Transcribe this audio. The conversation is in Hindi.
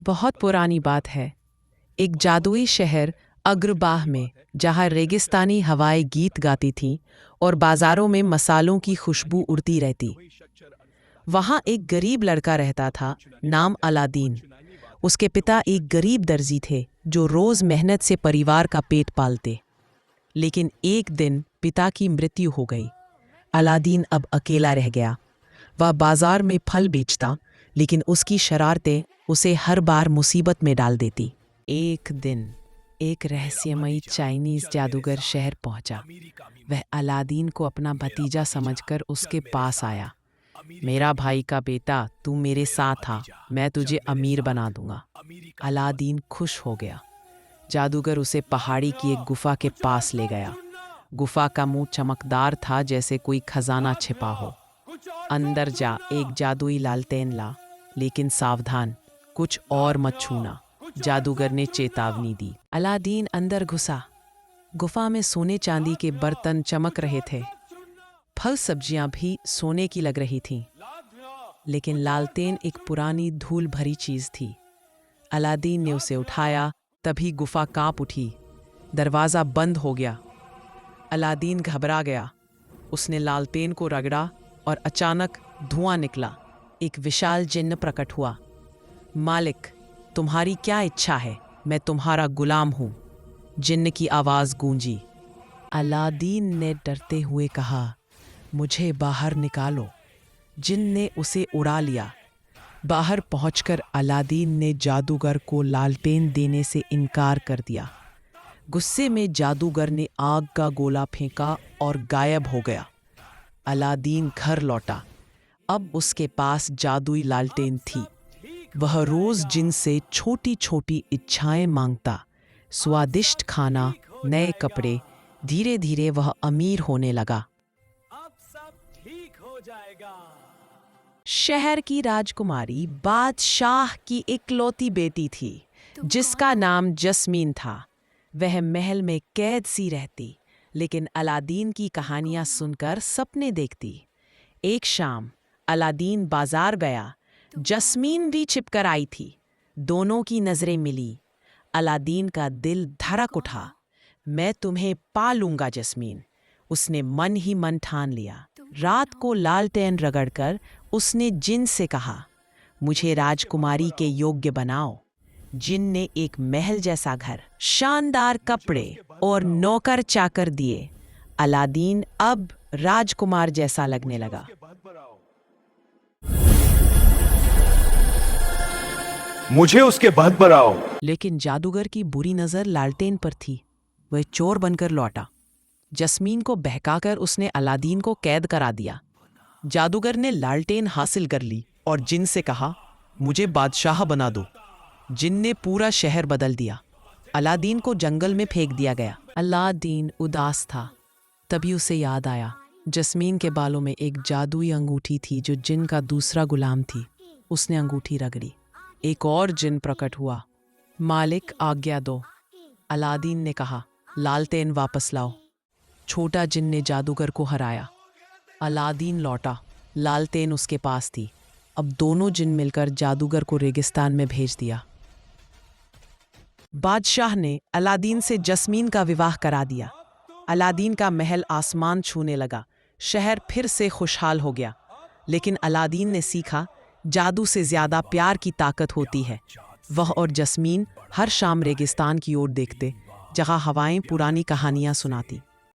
बहुत पुरानी बात है। एक जादुई शहर अग्रबाह में, जहाँ रेगिस्तानी हवाएं गीत गाती थीं और बाजारों में मसालों की खुशबू उड़ती रहती। वहाँ एक गरीब लड़का रहता था, नाम अलादीन। उसके पिता एक गरीब दर्जी थे जो रोज मेहनत से परिवार का पेट पालते। लेकिन एक दिन पिता की मृत्यु हो गई। अलादीन अब अकेला रह गया। वह बाजार में फल बेचता, लेकिन उसकी शरारतें उसे हर बार मुसीबत में डाल देती। एक दिन एक रहस्यमयी चाइनीज जादूगर शहर पहुंचा। वह अलादीन को अपना भतीजा समझकर उसके पास आया। मेरा भाई का बेटा, तू मेरे साथ आ, मैं तुझे अमीर बना दूंगा। अलादीन खुश हो गया। जादूगर उसे पहाड़ी की एक गुफा के पास ले गया। गुफा का मुंह चमकदार था, जैसे कोई खजाना छिपा हो। अंदर जा, एक जादुई लालटेन ला, लेकिन सावधान, कुछ और मत छूना, जादूगर ने चेतावनी दी। अलादीन अंदर घुसा। गुफा में सोने चांदी के बर्तन चमक रहे थे। फल सब्जियां भी सोने की लग रही थीं। लेकिन लालटेन एक पुरानी धूल भरी चीज थी। अलादीन ने उसे उठाया, तभी गुफा कांप उठी। दरवाजा बंद हो गया। अलादीन घबरा गया। उसने लालटेन को रगड़ा और अचानक धुआं निकला। एक विशाल जिन्न प्रकट हुआ। मालिक, तुम्हारी क्या इच्छा है? मैं तुम्हारा गुलाम हूं, जिन्न की आवाज गूंजी। अलादीन ने डरते हुए कहा, मुझे बाहर निकालो। जिन्न ने उसे उड़ा लिया। बाहर पहुंचकर अलादीन ने जादूगर को लालटेन देने से इनकार कर दिया। गुस्से में जादूगर ने आग का गोला फेंका और गायब हो गया। अलादीन घर लौटा। अब उसके पास जादुई लालटेन थी। वह रोज जिन से छोटी छोटी इच्छाएं मांगता, स्वादिष्ट खाना, नए कपड़े। धीरे धीरे वह अमीर होने लगा। अब सब ठीक हो जाएगा। शहर की राजकुमारी बादशाह की इकलौती बेटी थी, जिसका नाम जस्मीन था। वह महल में कैद सी रहती, लेकिन अलादीन की कहानियां सुनकर सपने देखती। एक शाम अलादीन बाजार गया। जस्मीन भी छिपकर आई थी। दोनों की नजरें मिली। अलादीन का दिल धड़क उठा। मैं तुम्हें पा लूंगा जस्मीन, उसने मन ही मन ठान लिया। रात को लालटेन रगड़कर उसने जिन से कहा, मुझे राजकुमारी के योग्य बनाओ। जिन ने एक महल जैसा घर, शानदार कपड़े और नौकर चाकर दिए। अलादीन अब राजकुमार जैसा लगने लगा। मुझे उसके बाद पर आओ। लेकिन जादूगर की बुरी नजर लालटेन पर थी। वह चोर बनकर लौटा। जस्मीन को बहकाकर उसने अलादीन को कैद करा दिया। जादूगर ने लालटेन हासिल कर ली और जिन से कहा, मुझे बादशाह बना दो। जिन ने पूरा शहर बदल दिया। अलादीन को जंगल में फेंक दिया गया। अलादीन उदास था। तभी उसे याद आया, जस्मीन के बालों में एक जादुई अंगूठी थी जो जिन का दूसरा गुलाम थी। उसने अंगूठी रगड़ी। एक और जिन प्रकट हुआ। मालिक, आज्ञा दो। अलादीन ने कहा, लालटेन वापस लाओ। छोटा जिन ने जादूगर को हराया। अलादीन लौटा। लालटेन उसके पास थी। अब दोनों जिन मिलकर जादूगर को रेगिस्तान में भेज दिया। बादशाह ने अलादीन से जस्मीन का विवाह करा दिया। अलादीन का महल आसमान छूने लगा। शहर फिर से खुशहाल हो गया। लेकिन अलादीन ने सीखा, जादू से ज्यादा प्यार की ताकत होती है। वह और जस्मीन हर शाम रेगिस्तान की ओर देखते, जहां हवाएं पुरानी कहानियां सुनाती।